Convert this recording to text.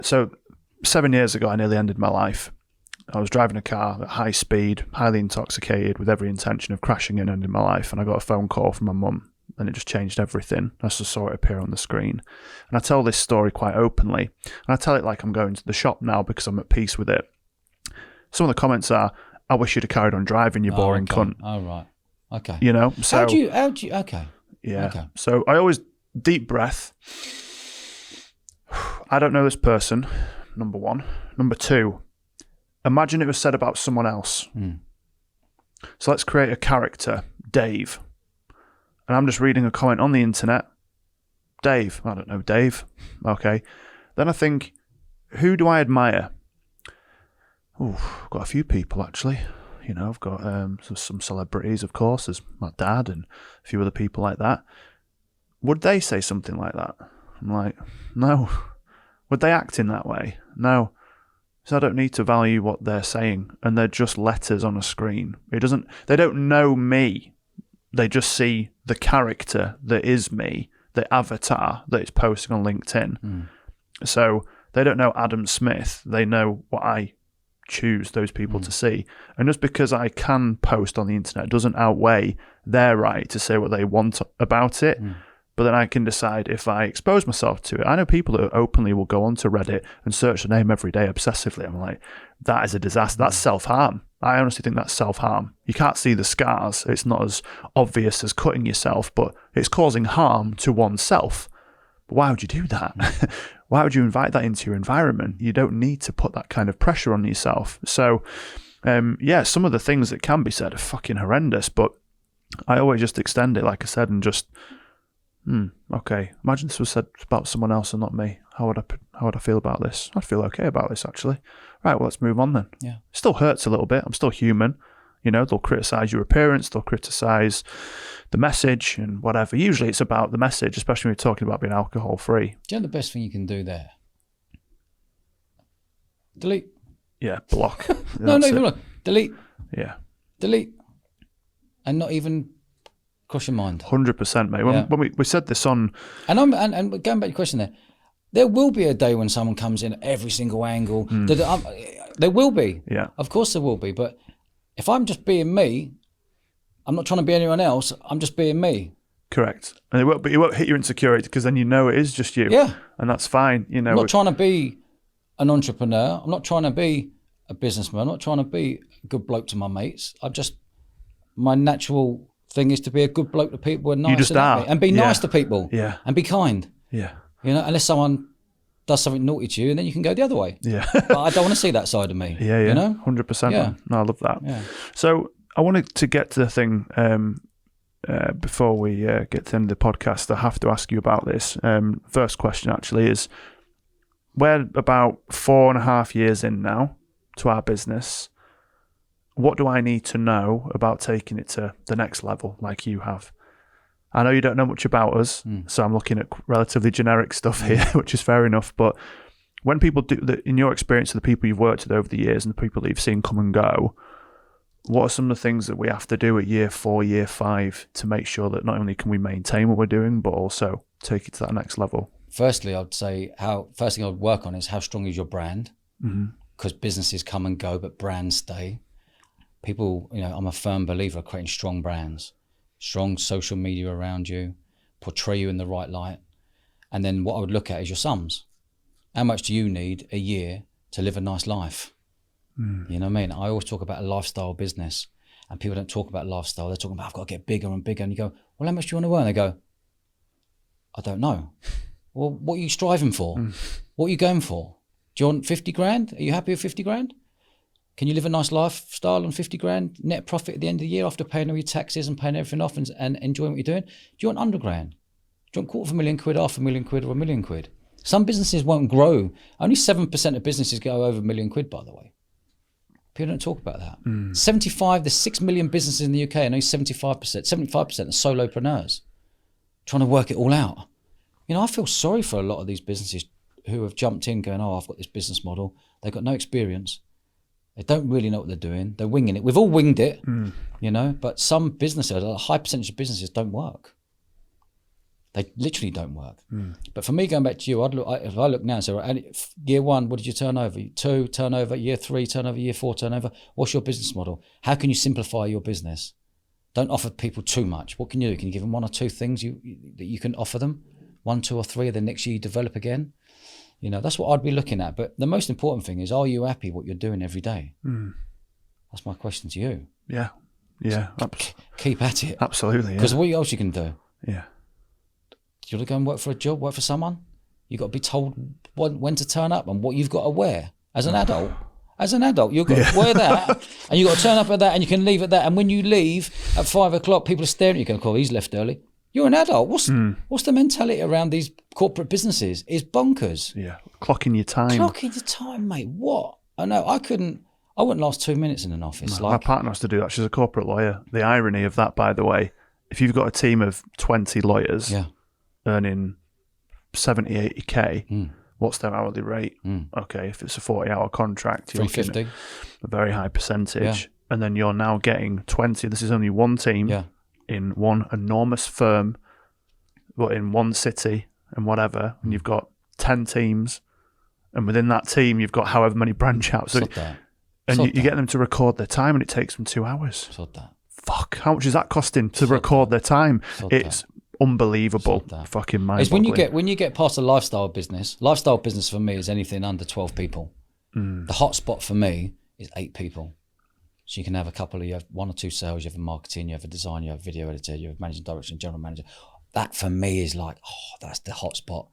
So 7 years ago, I nearly ended my life. I was driving a car at high speed, highly intoxicated, with every intention of crashing and ending my life. And I got a phone call from my mum, and it just changed everything. I just saw it appear on the screen. And I tell this story quite openly. And I tell it like I'm going to the shop now because I'm at peace with it. Some of the comments are, I wish you'd have carried on driving, you boring cunt. Oh, right. Okay. You know? So, how do you, okay. Yeah. Okay. So I always, deep breath. I don't know this person, number one. Number two, imagine it was said about someone else. So let's create a character, Dave. And I'm just reading a comment on the internet. Dave. I don't know, Dave. Okay. Then I think, who do I admire? I've got a few people, actually. You know, I've got some celebrities, of course. There's my dad and a few other people like that. Would they say something like that? I'm like, no. Would they act in that way? No. So I don't need to value what they're saying, and they're just letters on a screen. They don't know me. They just see the character that is me, the avatar that is posting on LinkedIn. So they don't know Adam Smith. They know what I choose those people to see. And just because I can post on the internet doesn't outweigh their right to say what they want about it. But then I can decide if I expose myself to it. I know people that openly will go onto Reddit and search the name every day obsessively. I'm like, that is a disaster. That's self-harm. I honestly think that's self-harm. You can't see the scars. It's not as obvious as cutting yourself, but it's causing harm to oneself. But why would you do that? Why would you invite that into your environment? You don't need to put that kind of pressure on yourself. So, some of the things that can be said are fucking horrendous, but I always just extend it, like I said, and just, okay, imagine this was said about someone else and not me. How would I feel about this? I'd feel okay about this, actually. Right, well, let's move on then. Yeah. It still hurts a little bit. I'm still human. You know, they'll criticize your appearance, they'll criticize the message and whatever. Usually it's about the message, especially when we're talking about being alcohol free. Do you know the best thing you can do there? Delete. Yeah, block. No, delete. Yeah. Delete. And not even cross your mind. 100%, mate. When we said this on... And going back to your question there will be a day when someone comes in at every single angle. There will be. Yeah. Of course there will be, but if I'm just being me, I'm not trying to be anyone else. I'm just being me. Correct. And it won't hit your insecurity because then you know it is just you. Yeah. And that's fine. You know, I'm not trying to be an entrepreneur. I'm not trying to be a businessman. I'm not trying to be a good bloke to my mates. My natural thing is to be a good bloke to people and nice. You just are. And be nice to people. Yeah. And be kind. Yeah. You know, unless someone does something naughty to you, and then you can go the other way. Yeah. But I don't want to see that side of me. Yeah. You know? 100%. Yeah. No, I love that. Yeah. So I wanted to get to the thing before we get to the end of the podcast. I have to ask you about this. First question actually is, we're about 4.5 years in now to our business. What do I need to know about taking it to the next level like you have? I know you don't know much about us, so I'm looking at relatively generic stuff here, which is fair enough. But when people do, in your experience of the people you've worked with over the years and the people that you've seen come and go, what are some of the things that we have to do at year 4, year 5 to make sure that not only can we maintain what we're doing, but also take it to that next level? Firstly, I'd say first thing I'd work on is how strong is your brand? Because businesses come and go, but brands stay. People, I'm a firm believer of creating strong brands. Strong social media around you, portray you in the right light. And then what I would look at is your sums. How much do you need a year to live a nice life? You know what I mean? I always talk about a lifestyle business, and people don't talk about lifestyle. They're talking about, I've got to get bigger and bigger. And you go, well, how much do you want to earn? They go, I don't know. Well, what are you striving for? What are you going for? Do you want 50 grand? Are you happy with 50 grand? Can you live a nice lifestyle on 50 grand net profit at the end of the year after paying all your taxes and paying everything off and enjoying what you're doing? Do you want 100 grand? Do you want £250,000, £500,000 or £1 million? Some businesses won't grow. Only 7% of businesses go over £1 million, by the way. People don't talk about that. there's 6 million businesses in the UK and only 75% are solopreneurs trying to work it all out. I feel sorry for a lot of these businesses who have jumped in going, I've got this business model. They've got no experience. They don't really know what they're doing. They're winging it. We've all winged it, but some businesses, a high percentage of businesses don't work. They literally don't work. But for me, going back to you, if I look now and say, right, year 1, what did you turn over? 2, turnover. Year 3, turnover. Year 4, turnover. What's your business model? How can you simplify your business? Don't offer people too much. What can you do? Can you give them 1 or 2 things that you can offer them? 1, 2 or 3, and then next year you develop again? You know, that's what I'd be looking at. But the most important thing is, are you happy what you're doing every day? That's my question to you. Yeah. Yeah. Keep at it. Absolutely. Because what else you can do? Yeah. You want to go and work for a job, work for someone? You've got to be told when to turn up and what you've got to wear as an adult. As an adult, you've got to wear that, and you've got to turn up at that, and you can leave at that. And when you leave at 5 o'clock, people are staring at you, going, "Oh, he's left early." You're an adult. What's the mentality around these corporate businesses? It's bonkers. Yeah, clocking your time. Clocking your time, mate. What? I know. I wouldn't last 2 minutes in an office. No, my partner has to do that. She's a corporate lawyer. The irony of that, by the way, if you've got a team of 20 lawyers earning 70, 80K, what's their hourly rate? Okay, if it's a 40-hour contract, you're looking at a very high percentage. And then you're now getting 20. This is only one team in one enormous firm, but in one city and whatever. And you've got 10 teams. And within that team, you've got however many branch outs. And you get them to record their time, and it takes them 2 hours. Fuck, how much is that costing to record their time? It's unbelievable. Fucking mind-boggling. It's when you get past the lifestyle business. Lifestyle business for me is anything under 12 people. The hot spot for me is 8 people. So you can have you have 1 or 2 sales, you have a marketing, you have a design, you have a video editor, you have managing director and general manager. That for me is like, that's the hot spot.